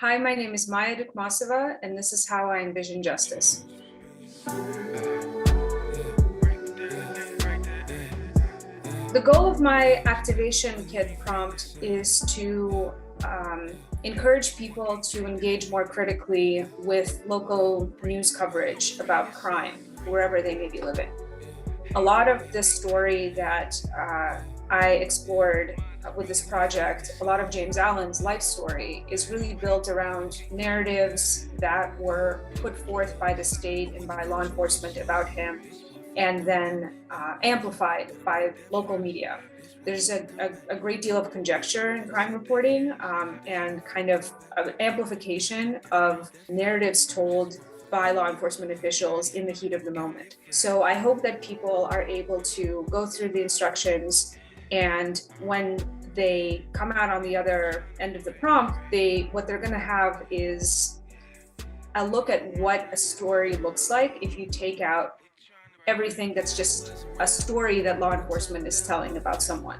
Hi, my name is Dukmasova, and this is how I envision justice. The goal of my activation kit prompt is to encourage people to engage more critically with local news coverage about crime, wherever they may be living. A lot of this story that I explored with this project, a lot of James Allen's life story, is really built around narratives that were put forth by the state and by law enforcement about him, and then amplified by local media. There's a great deal of conjecture in crime reporting and kind of amplification of narratives told by law enforcement officials in the heat of the moment. So I hope that people are able to go through the instructions, and when they come out on the other end of the prompt, what they're going to have is a look at what a story looks like if you take out everything that's just a story that law enforcement is telling about someone.